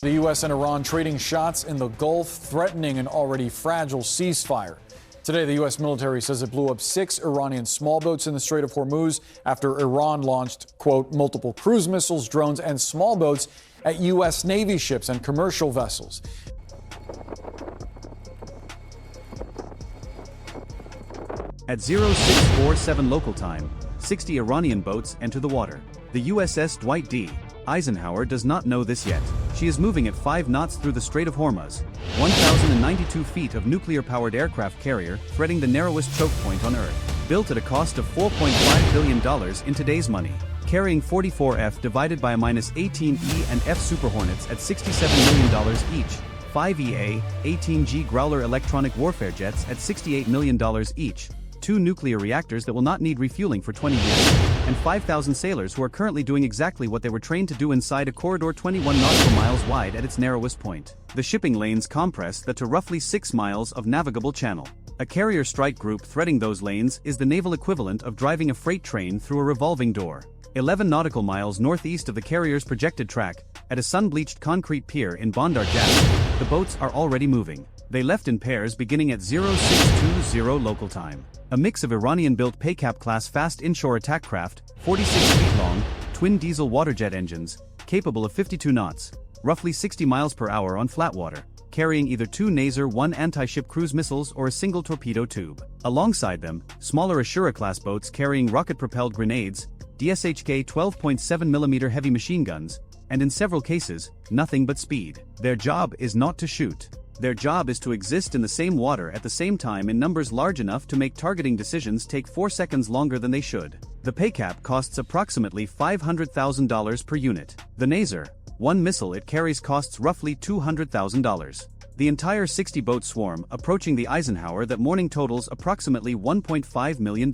The U.S. and Iran trading shots in the Gulf, threatening an already fragile ceasefire. Today, the U.S. military says it blew up 6 Iranian small boats in the Strait of Hormuz after Iran launched, quote, multiple cruise missiles, drones, and small boats at U.S. Navy ships and commercial vessels. At 0647 local time, 60 Iranian boats enter the water. The USS Dwight D. Eisenhower does not know this yet. She is moving at 5 knots through the Strait of Hormuz, 1,092 feet of nuclear-powered aircraft carrier threading the narrowest choke point on Earth. Built at a cost of $4.5 billion in today's money, carrying 44F divided by a -18E and F Super Hornets at $67 million each, 5 EA, 18G Growler electronic warfare jets at $68 million each, 2 nuclear reactors that will not need refueling for 20 years, and 5,000 sailors who are currently doing exactly what they were trained to do inside a corridor 21 nautical miles wide at its narrowest point. The shipping lanes compress that to roughly 6 miles of navigable channel. A carrier strike group threading those lanes is the naval equivalent of driving a freight train through a revolving door. 11 nautical miles northeast of the carrier's projected track, at a sun-bleached concrete pier in Bandar Jaz, the boats are already moving. They left in pairs beginning at 0620 local time. A mix of Iranian-built Paycap-class fast inshore attack craft, 46 feet long, twin diesel waterjet engines, capable of 52 knots, roughly 60 miles per hour on flat water, carrying either 2 Naser-1 anti-ship cruise missiles or a single torpedo tube. Alongside them, smaller Ashura-class boats carrying rocket-propelled grenades, DSHK 12.7mm heavy machine guns, and in several cases, nothing but speed. Their job is not to shoot. Their job is to exist in the same water at the same time in numbers large enough to make targeting decisions take 4 seconds longer than they should. The Paycap costs approximately $500,000 per unit. The Naser, 1 missile it carries costs roughly $200,000. The entire 60-boat swarm approaching the Eisenhower that morning totals approximately $1.5 million.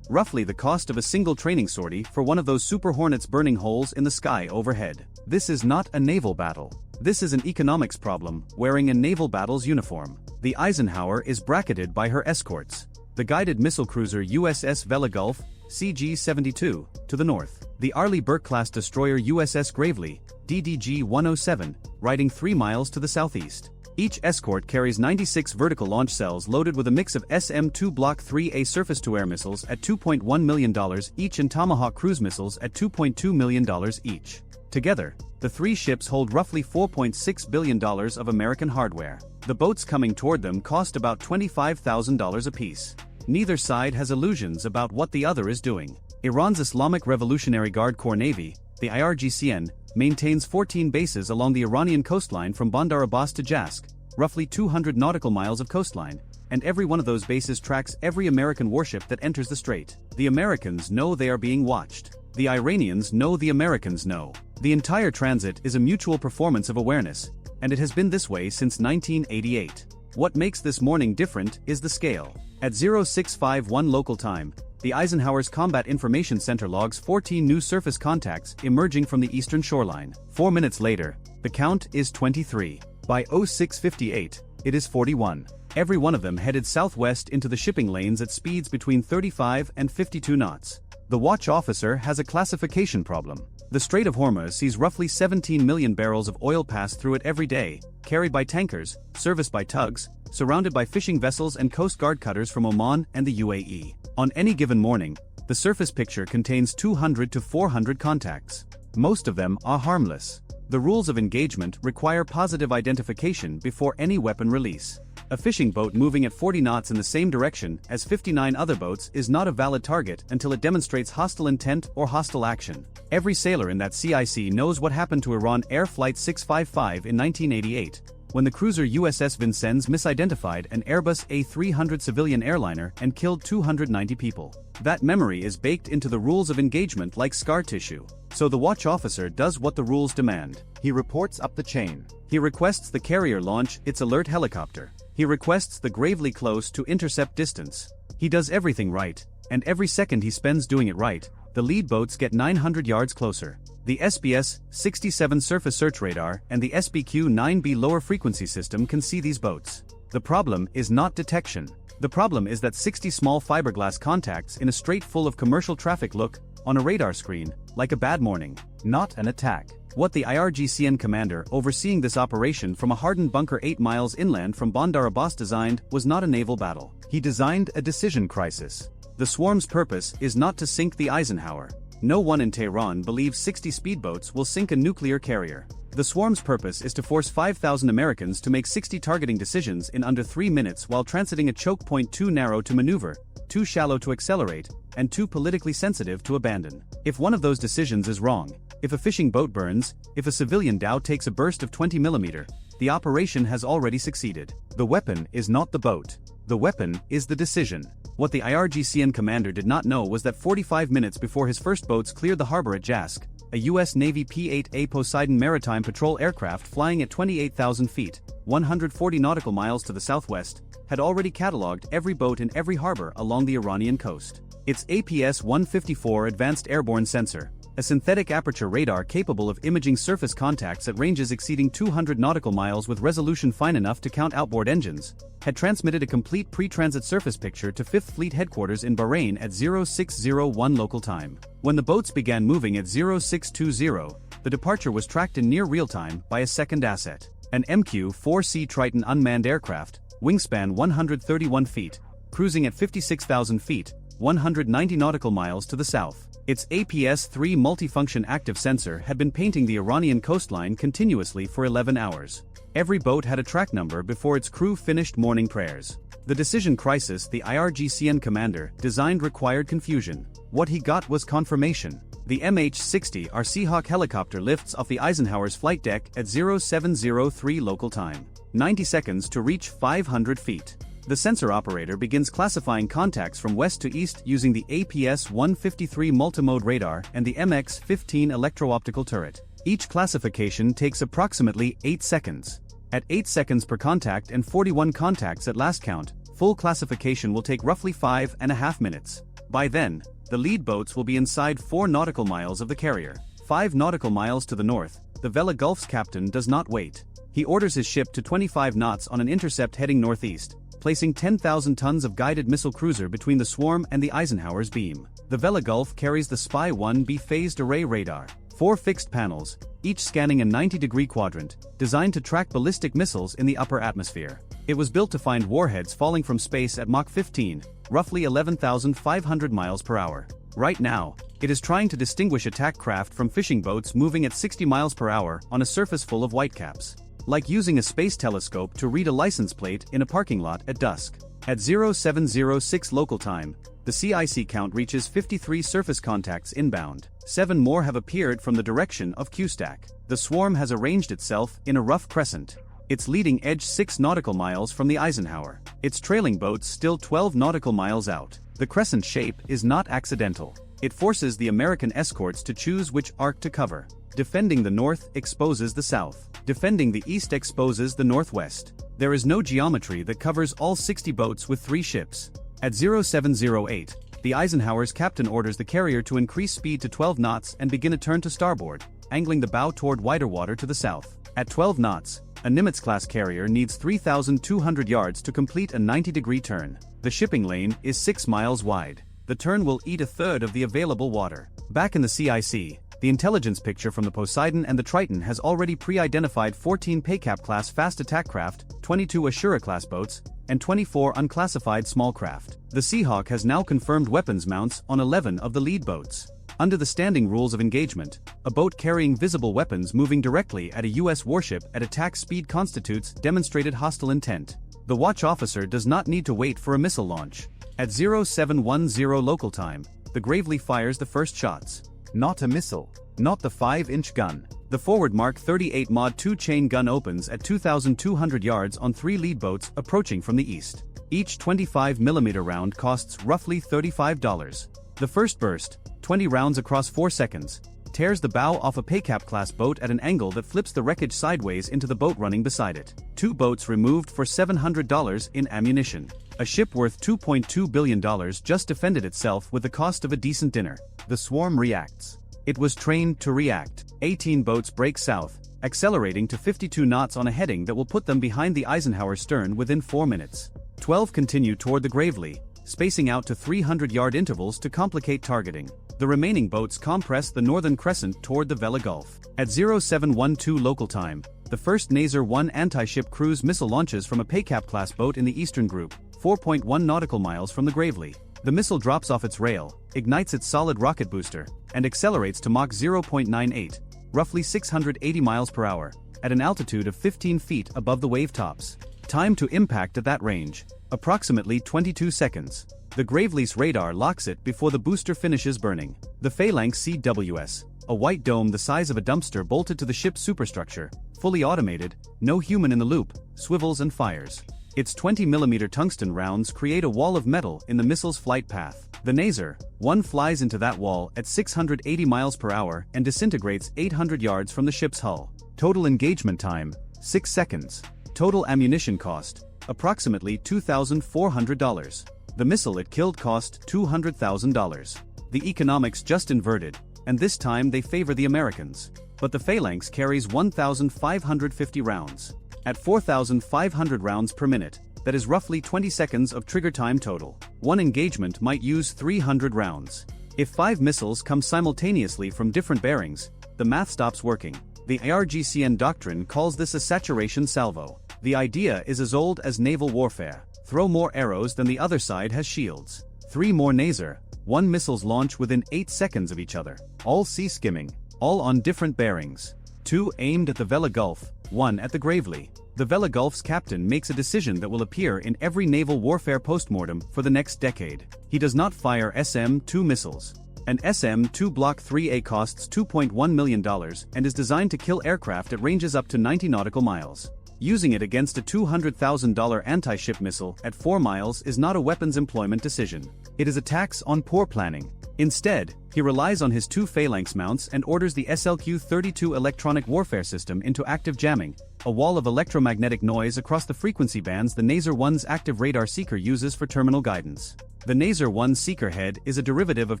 Roughly the cost of a single training sortie for one of those Super Hornets burning holes in the sky overhead. This is not a naval battle. This is an economics problem, wearing a naval battle's uniform. The Eisenhower is bracketed by her escorts. The guided missile cruiser USS Vela Gulf, CG-72, to the north. The Arleigh Burke-class destroyer USS Gravely, DDG-107, riding 3 miles to the southeast. Each escort carries 96 vertical launch cells loaded with a mix of SM-2 Block 3A surface-to-air missiles at $2.1 million each and Tomahawk cruise missiles at $2.2 million each. Together, the 3 ships hold roughly $4.6 billion of American hardware. The boats coming toward them cost about $25,000 apiece. Neither side has illusions about what the other is doing. Iran's Islamic Revolutionary Guard Corps Navy, the IRGCN, maintains 14 bases along the Iranian coastline from Bandar Abbas to Jask, roughly 200 nautical miles of coastline, and every one of those bases tracks every American warship that enters the strait. The Americans know they are being watched. The Iranians know the Americans know. The entire transit is a mutual performance of awareness, and it has been this way since 1988. What makes this morning different is the scale. At 0651 local time, the Eisenhower's Combat Information Center logs 14 new surface contacts emerging from the eastern shoreline. 4 minutes later, the count is 23. By 0658, it is 41. Every one of them headed southwest into the shipping lanes at speeds between 35 and 52 knots. The watch officer has a classification problem. The Strait of Hormuz sees roughly 17 million barrels of oil pass through it every day, carried by tankers, serviced by tugs, surrounded by fishing vessels and Coast Guard cutters from Oman and the UAE. On any given morning, the surface picture contains 200 to 400 contacts. Most of them are harmless. The rules of engagement require positive identification before any weapon release. A fishing boat moving at 40 knots in the same direction as 59 other boats is not a valid target until it demonstrates hostile intent or hostile action. Every sailor in that CIC knows what happened to Iran Air Flight 655 in 1988, when the cruiser USS Vincennes misidentified an Airbus A300 civilian airliner and killed 290 people. That memory is baked into the rules of engagement like scar tissue. So the watch officer does what the rules demand. He reports up the chain. He requests the carrier launch its alert helicopter. He requests the Gravely close to intercept distance. He does everything right, and every second he spends doing it right, the lead boats get 900 yards closer. The SBS-67 surface search radar and the SBQ-9B lower frequency system can see these boats. The problem is not detection. The problem is that 60 small fiberglass contacts in a strait full of commercial traffic look, on a radar screen, like a bad morning, not an attack. What the IRGCN commander overseeing this operation from a hardened bunker 8 miles inland from Bandar Abbas designed was not a naval battle. He designed a decision crisis. The swarm's purpose is not to sink the Eisenhower. No one in Tehran believes 60 speedboats will sink a nuclear carrier. The swarm's purpose is to force 5,000 Americans to make 60 targeting decisions in under 3 minutes while transiting a choke point too narrow to maneuver, too shallow to accelerate, and too politically sensitive to abandon. If one of those decisions is wrong, if a fishing boat burns, if a civilian dhow takes a burst of 20 mm, the operation has already succeeded. The weapon is not the boat. The weapon is the decision. What the IRGCN commander did not know was that 45 minutes before his first boats cleared the harbor at Jask, a U.S. Navy P-8A Poseidon maritime patrol aircraft flying at 28,000 feet, 140 nautical miles to the southwest, had already catalogued every boat in every harbor along the Iranian coast. Its APS-154 advanced airborne sensor, a synthetic aperture radar capable of imaging surface contacts at ranges exceeding 200 nautical miles with resolution fine enough to count outboard engines, had transmitted a complete pre-transit surface picture to 5th Fleet headquarters in Bahrain at 0601 local time. When the boats began moving at 0620, the departure was tracked in near real time by a second asset, an MQ-4C Triton unmanned aircraft, wingspan 131 feet, cruising at 56,000 feet, 190 nautical miles to the south. Its APS-3 multifunction active sensor had been painting the Iranian coastline continuously for 11 hours. Every boat had a track number before its crew finished morning prayers. The decision crisis the IRGCN commander designed required confusion. What he got was confirmation. The MH-60R Seahawk helicopter lifts off the Eisenhower's flight deck at 0703 local time. 90 seconds to reach 500 feet. The sensor operator begins classifying contacts from west to east using the APS-153 multimode radar and the MX-15 electro-optical turret. Each classification takes approximately 8 seconds. At 8 seconds per contact and 41 contacts at last count, full classification will take roughly 5.5 minutes. By then, the lead boats will be inside 4 nautical miles of the carrier. 5 nautical miles to the north, the Vela Gulf's captain does not wait. He orders his ship to 25 knots on an intercept heading northeast, placing 10,000 tons of guided missile cruiser between the swarm and the Eisenhower's beam. The Vela Gulf carries the Spy-1B phased array radar, 4 fixed panels, each scanning a 90-degree quadrant, designed to track ballistic missiles in the upper atmosphere. It was built to find warheads falling from space at Mach 15, roughly 11,500 miles per hour. Right now, it is trying to distinguish attack craft from fishing boats moving at 60 miles per hour on a surface full of whitecaps. Like using a space telescope to read a license plate in a parking lot at dusk. At 0706 local time, the CIC count reaches 53 surface contacts inbound. 7 more have appeared from the direction of Q-Stack. The swarm has arranged itself in a rough crescent. Its leading edge 6 nautical miles from the Eisenhower. Its trailing boats still 12 nautical miles out. The crescent shape is not accidental. It forces the American escorts to choose which arc to cover. Defending the north exposes the south. Defending the east exposes the northwest. There is no geometry that covers all 60 boats with 3 ships. At 0708, the Eisenhower's captain orders the carrier to increase speed to 12 knots and begin a turn to starboard, angling the bow toward wider water to the south. At 12 knots, a Nimitz-class carrier needs 3,200 yards to complete a 90-degree turn. The shipping lane is 6 miles wide. The turn will eat a third of the available water. Back in the CIC, the intelligence picture from the Poseidon and the Triton has already pre-identified 14 PACAP-class fast attack craft, 22 Ashura-class boats, and 24 unclassified small craft. The Seahawk has now confirmed weapons mounts on 11 of the lead boats. Under the standing rules of engagement, a boat carrying visible weapons moving directly at a U.S. warship at attack speed constitutes demonstrated hostile intent. The watch officer does not need to wait for a missile launch. At 0710 local time, the Gravely fires the first shots. Not a missile. Not the 5-inch gun. The forward Mark 38 Mod 2 chain gun opens at 2,200 yards on 3 lead boats approaching from the east. Each 25mm round costs roughly $35. The first burst, 20 rounds across 4 seconds, tears the bow off a PACAP-class boat at an angle that flips the wreckage sideways into the boat running beside it. 2 boats removed for $700 in ammunition. A ship worth $2.2 billion just defended itself with the cost of a decent dinner. The swarm reacts. It was trained to react. 18 boats break south, accelerating to 52 knots on a heading that will put them behind the Eisenhower stern within 4 minutes. 12 continue toward the Gravely, spacing out to 300-yard intervals to complicate targeting. The remaining boats compress the northern crescent toward the Vela Gulf. At 0712 local time, the first Nazer-1 anti-ship cruise missile launches from a Paycap-class boat in the Eastern Group, 4.1 nautical miles from the Gravely. The missile drops off its rail, ignites its solid rocket booster, and accelerates to Mach 0.98, roughly 680 miles per hour, at an altitude of 15 feet above the wave tops. Time to impact at that range, approximately 22 seconds. The Gravely's radar locks it before the booster finishes burning. The Phalanx CWS, a white dome the size of a dumpster bolted to the ship's superstructure, fully automated, no human in the loop, swivels and fires. Its 20mm tungsten rounds create a wall of metal in the missile's flight path. The Nazer-1 flies into that wall at 680 miles per hour and disintegrates 800 yards from the ship's hull. Total engagement time, 6 seconds. Total ammunition cost, approximately $2,400. The missile it killed cost $200,000. The economics just inverted, and this time they favor the Americans. But the Phalanx carries 1,550 rounds. At 4,500 rounds per minute, that is roughly 20 seconds of trigger time total. One engagement might use 300 rounds. If 5 missiles come simultaneously from different bearings, the math stops working. The IRGCN doctrine calls this a saturation salvo. The idea is as old as naval warfare. Throw more arrows than the other side has shields. 3 more Nazer-1 missiles launch within 8 seconds of each other. All sea skimming, all on different bearings. 2 aimed at the Vela Gulf, 1 at the Gravely. The Vela Gulf's captain makes a decision that will appear in every naval warfare postmortem for the next decade. He does not fire SM-2 missiles. An SM-2 Block 3A costs $2.1 million and is designed to kill aircraft at ranges up to 90 nautical miles. Using it against a $200,000 anti-ship missile at 4 miles is not a weapons employment decision. It is a tax on poor planning. Instead, he relies on his 2 Phalanx mounts and orders the SLQ-32 electronic warfare system into active jamming, a wall of electromagnetic noise across the frequency bands the Nazer-1's active radar seeker uses for terminal guidance. The Nazer-1 seeker head is a derivative of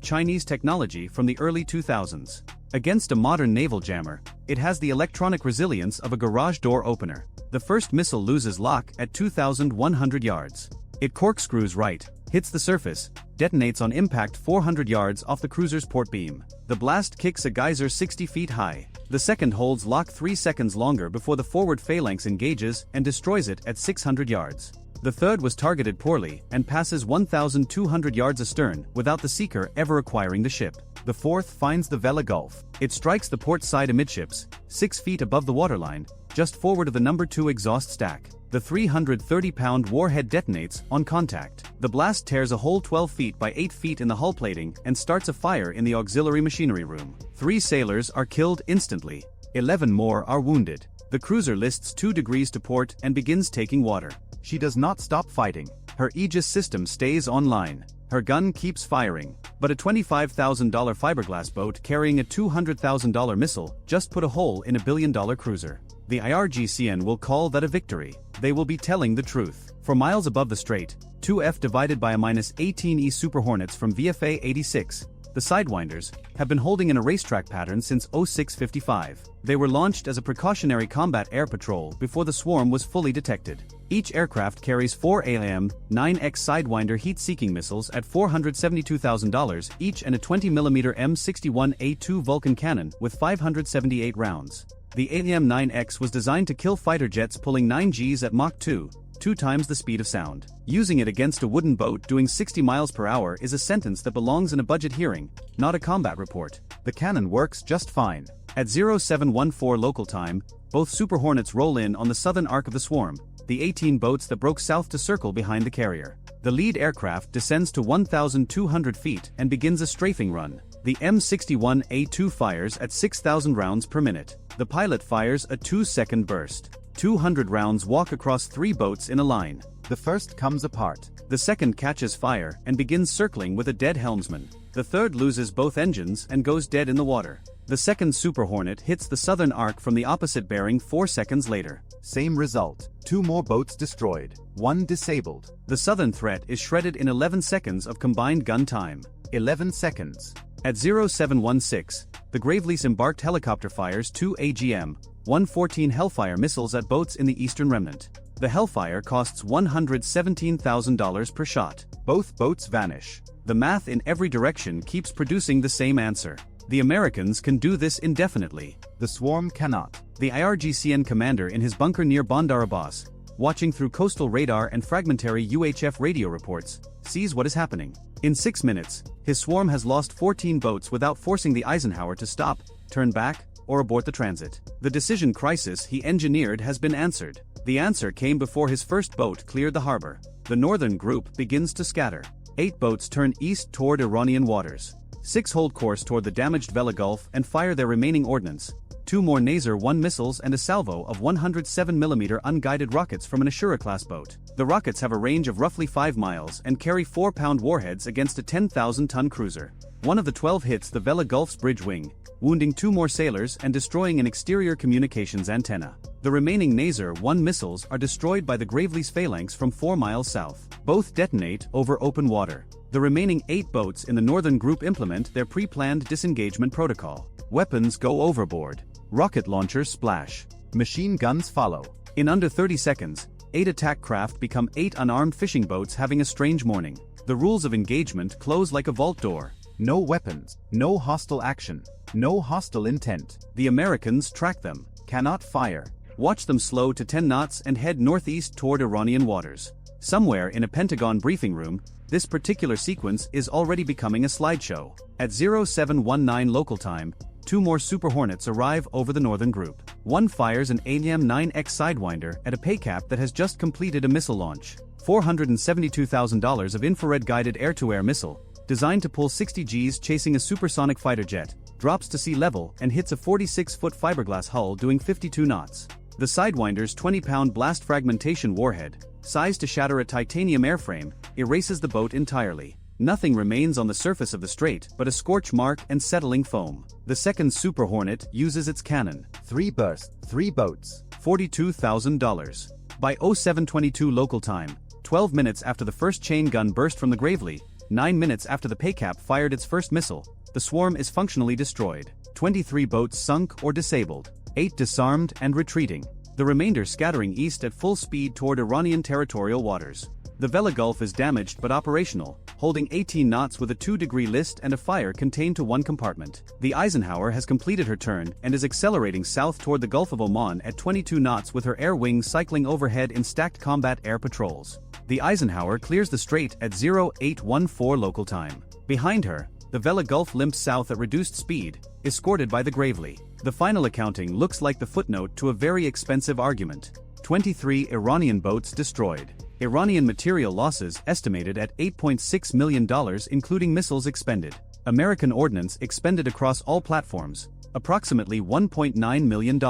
Chinese technology from the early 2000s. Against a modern naval jammer, it has the electronic resilience of a garage door opener. The first missile loses lock at 2,100 yards. It corkscrews right, hits the surface, detonates on impact 400 yards off the cruiser's port beam. The blast kicks a geyser 60 feet high. The second holds lock 3 seconds longer before the forward Phalanx engages and destroys it at 600 yards. The third was targeted poorly and passes 1,200 yards astern without the seeker ever acquiring the ship. The fourth finds the Vela Gulf. It strikes the port side amidships, 6 feet above the waterline, just forward of the number 2 exhaust stack. The 330-pound warhead detonates on contact. The blast tears a hole 12 feet by 8 feet in the hull plating and starts a fire in the auxiliary machinery room. 3 sailors are killed instantly. 11 more are wounded. The cruiser lists 2 degrees to port and begins taking water. She does not stop fighting. Her Aegis system stays online. Her gun keeps firing. But a $25,000 fiberglass boat carrying a $200,000 missile just put a hole in a billion-dollar cruiser. The IRGCN will call that a victory. They will be telling the truth. For miles above the strait, 2F divided by a -18E Super Hornets from VFA 86, the Sidewinders, have been holding in a racetrack pattern since 0655. They were launched as a precautionary combat air patrol before the swarm was fully detected. Each aircraft carries 4 AIM-9X Sidewinder heat-seeking missiles at $472,000 each and a 20mm M61A2 Vulcan cannon with 578 rounds. The AIM-9X was designed to kill fighter jets pulling 9 Gs at Mach 2, 2 times the speed of sound. Using it against a wooden boat doing 60 miles per hour is a sentence that belongs in a budget hearing, not a combat report. The cannon works just fine. At 0714 local time, both Super Hornets roll in on the southern arc of the swarm, the 18 boats that broke south to circle behind the carrier. The lead aircraft descends to 1,200 feet and begins a strafing run. The M61A2 fires at 6,000 rounds per minute. The pilot fires a 2-second burst. 200 rounds walk across 3 boats in a line. The first comes apart. The second catches fire and begins circling with a dead helmsman. The third loses both engines and goes dead in the water. The second Super Hornet hits the southern arc from the opposite bearing 4 seconds later. Same result. 2 more boats destroyed. 1 disabled. The southern threat is shredded in 11 seconds of combined gun time. 11 seconds. At 0716, the Gravely's embarked helicopter fires 2 AGM-114 Hellfire missiles at boats in the eastern remnant. The Hellfire costs $117,000 per shot. Both boats vanish. The math in every direction keeps producing the same answer. The Americans can do this indefinitely. The swarm cannot. The IRGCN commander in his bunker near Bandar Abbas, watching through coastal radar and fragmentary UHF radio reports, sees what is happening. In 6 minutes, his swarm has lost 14 boats without forcing the Eisenhower to stop, turn back, or abort the transit. The decision crisis he engineered has been answered. The answer came before his first boat cleared the harbor. The northern group begins to scatter. 8 boats turn east toward Iranian waters. 6 hold course toward the damaged Vela Gulf and fire their remaining ordnance. 2 more Nazer-1 missiles and a salvo of 107mm unguided rockets from an Ashura-class boat. The rockets have a range of roughly 5 miles and carry 4-pound warheads against a 10,000-ton cruiser. One of the 12 hits the Vela Gulf's bridge wing, wounding 2 more sailors and destroying an exterior communications antenna. The remaining Nazer-1 missiles are destroyed by the Gravely's phalanx from 4 miles south. Both detonate over open water. The remaining 8 boats in the northern group implement their pre-planned disengagement protocol. Weapons go overboard. Rocket launchers splash. Machine guns follow. In under 30 seconds, 8 attack craft become 8 unarmed fishing boats having a strange morning. The rules of engagement close like a vault door. No weapons, no hostile action, no hostile intent. The Americans track them, cannot fire. Watch them slow to 10 knots and head northeast toward Iranian waters. Somewhere in a Pentagon briefing room, this particular sequence is already becoming a slideshow. At 0719 local time, 2 more Super Hornets arrive over the northern group. One fires an AIM-9X Sidewinder at a pay cap that has just completed a missile launch. $472,000 of infrared-guided air-to-air missile, designed to pull 60 Gs chasing a supersonic fighter jet, drops to sea level and hits a 46-foot fiberglass hull doing 52 knots. The Sidewinder's 20-pound blast fragmentation warhead, sized to shatter a titanium airframe, erases the boat entirely. Nothing remains on the surface of the strait but a scorch mark and settling foam. The second Super Hornet uses its cannon. 3 bursts, 3 boats. $42,000. By 0722 local time, 12 minutes after the first chain gun burst from the Gravely, 9 minutes after the pay cap fired its first missile, the swarm is functionally destroyed. 23 boats sunk or disabled. 8 disarmed and retreating. The remainder scattering east at full speed toward Iranian territorial waters. The Vela Gulf is damaged but operational, holding 18 knots with a 2-degree list and a fire contained to 1 compartment. The Eisenhower has completed her turn and is accelerating south toward the Gulf of Oman at 22 knots with her air wings cycling overhead in stacked combat air patrols. The Eisenhower clears the strait at 0814 local time. Behind her, the Vela Gulf limps south at reduced speed, escorted by the Gravely. The final accounting looks like the footnote to a very expensive argument. 23 Iranian boats destroyed. Iranian material losses estimated at $8.6 million including missiles expended. American ordnance expended across all platforms, approximately $1.9 million.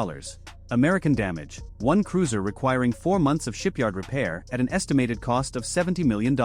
American damage, 1 cruiser requiring 4 months of shipyard repair at an estimated cost of $70 million.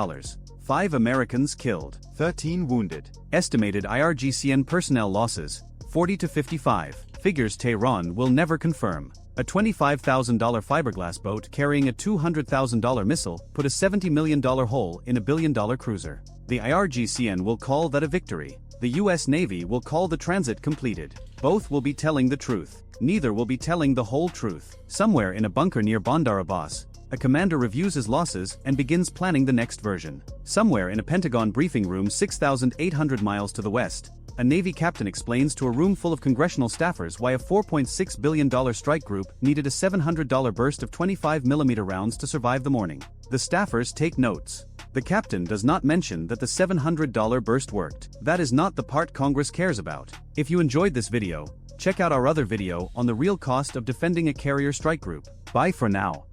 5 Americans killed, 13 wounded. Estimated IRGCN personnel losses, 40 to 55. Figures Tehran will never confirm. A $25,000 fiberglass boat carrying a $200,000 missile put a $70 million hole in a billion-dollar cruiser. The IRGCN will call that a victory. The US Navy will call the transit completed. Both will be telling the truth. Neither will be telling the whole truth. Somewhere in a bunker near Bandar Abbas, a commander reviews his losses and begins planning the next version. Somewhere in a Pentagon briefing room 6,800 miles to the west, a Navy captain explains to a room full of congressional staffers why a $4.6 billion strike group needed a $700 burst of 25mm rounds to survive the morning. The staffers take notes. The captain does not mention that the $700 burst worked. That is not the part Congress cares about. If you enjoyed this video, check out our other video on the real cost of defending a carrier strike group. Bye for now.